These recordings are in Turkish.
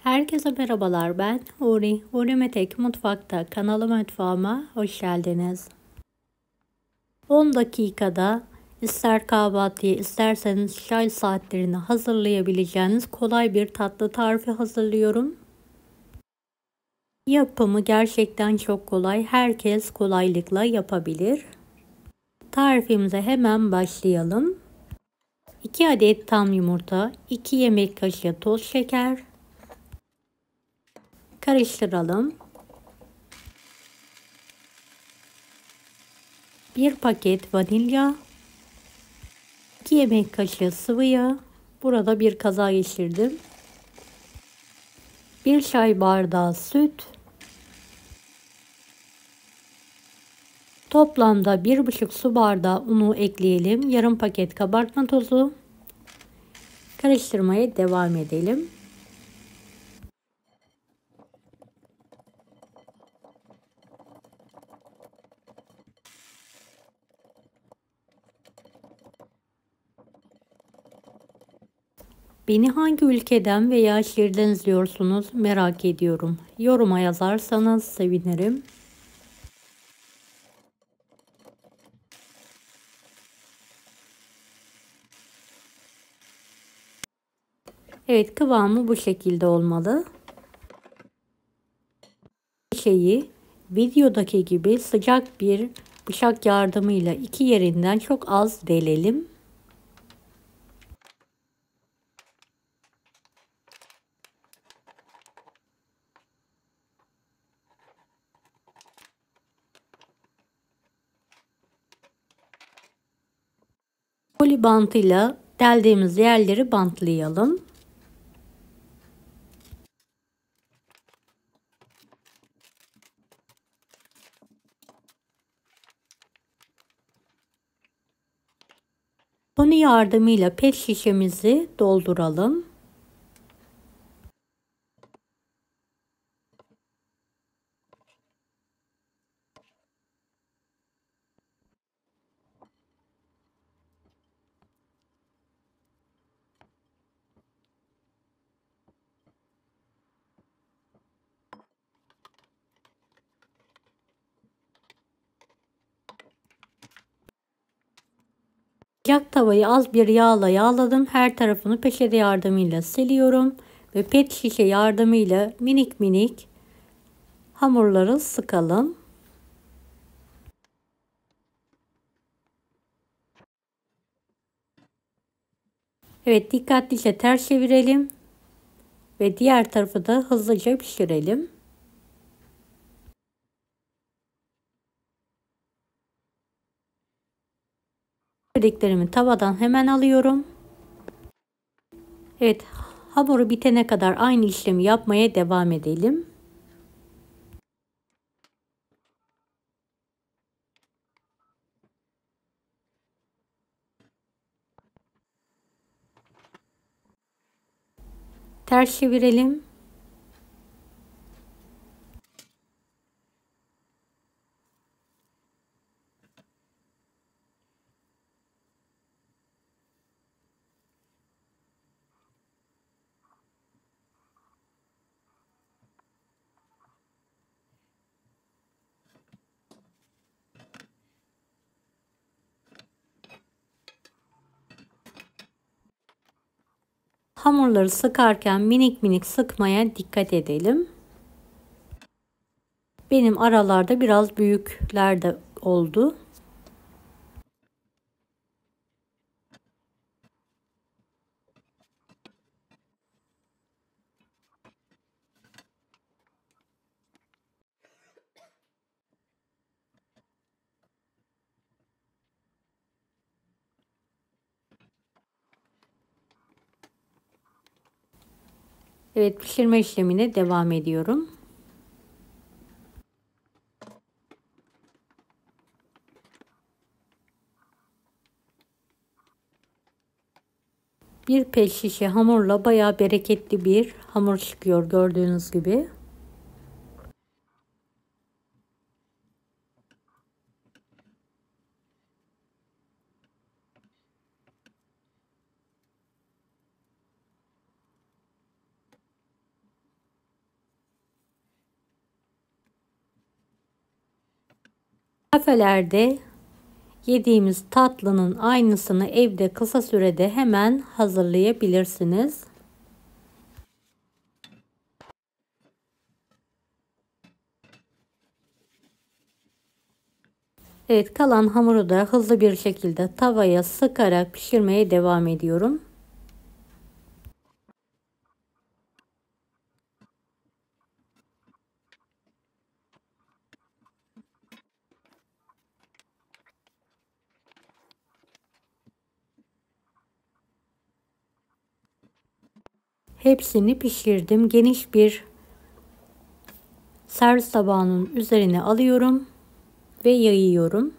Herkese merhabalar, ben Huri. Huri Metek Mutfak'ta kanalıma mutfağıma hoş geldiniz. 10 dakikada ister kahvaltıya isterseniz çay saatlerini hazırlayabileceğiniz kolay bir tatlı tarifi hazırlıyorum. Yapımı gerçekten çok kolay. Herkes kolaylıkla yapabilir. Tarifimize hemen başlayalım. 2 adet tam yumurta, 2 yemek kaşığı toz şeker. Karıştıralım. 1 paket vanilya, 2 yemek kaşığı sıvı yağ. Burada bir kaza geçirdim. 1 çay bardağı süt. Toplamda 1,5 su bardağı unu ekleyelim. Yarım paket kabartma tozu. Karıştırmaya devam edelim. Beni hangi ülkeden veya şehirden izliyorsunuz merak ediyorum. Yoruma yazarsanız sevinirim. Evet, kıvamı bu şekilde olmalı. Şeyi videodaki gibi sıcak bir bıçak yardımıyla iki yerinden çok az delelim. Poli bantıyla deldiğimiz yerleri bantlayalım. Poni yardımıyla pet şişemizi dolduralım. Sıcak tavayı az bir yağla yağladım. Her tarafını peçete yardımıyla siliyorum ve pet şişe yardımıyla minik minik hamurları sıkalım. Evet, dikkatlice ters çevirelim ve diğer tarafı da hızlıca pişirelim. Pişirdiklerimi tavadan hemen alıyorum. Evet, hamuru bitene kadar aynı işlemi yapmaya devam edelim. Ters çevirelim. Hamurları sıkarken minik minik sıkmaya dikkat edelim. Benim aralarda biraz büyükler de oldu. Evet, pişirme işlemine devam ediyorum. Bir pet şişe hamurla bayağı bereketli bir hamur çıkıyor gördüğünüz gibi. Kafelerde yediğimiz tatlının aynısını evde kısa sürede hemen hazırlayabilirsiniz. Evet, kalan hamuru da hızlı bir şekilde tavaya sıkarak pişirmeye devam ediyorum. Hepsini pişirdim. Geniş bir servis tabağının üzerine alıyorum ve yayıyorum.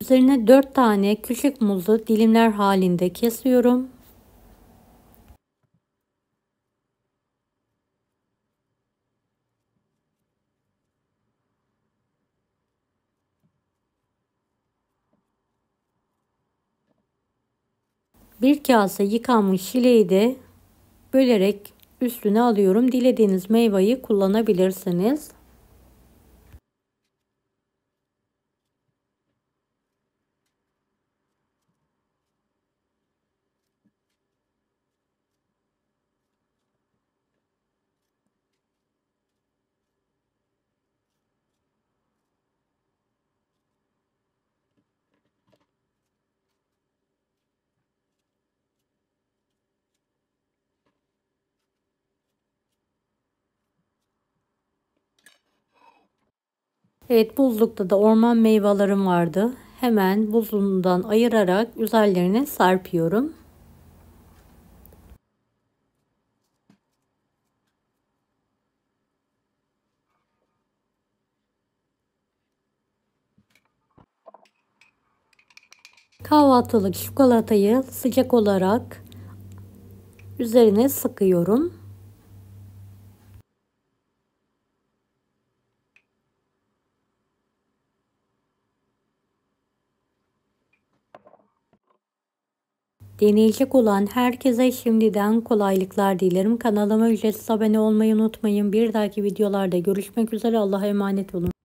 Üzerine 4 tane küçük muzu dilimler halinde kesiyorum. Bir kase yıkanmış çileği de bölerek üstüne alıyorum. Dilediğiniz meyveyi kullanabilirsiniz. Evet, buzlukta da orman meyvelerim vardı. Hemen buzluğundan ayırarak üzerlerine serpiyorum. Kahvaltılık çikolatayı sıcak olarak üzerine sıkıyorum. Deneyecek olan herkese şimdiden kolaylıklar dilerim. Kanalıma ücretsiz abone olmayı unutmayın. Bir dahaki videolarda görüşmek üzere. Allah'a emanet olun.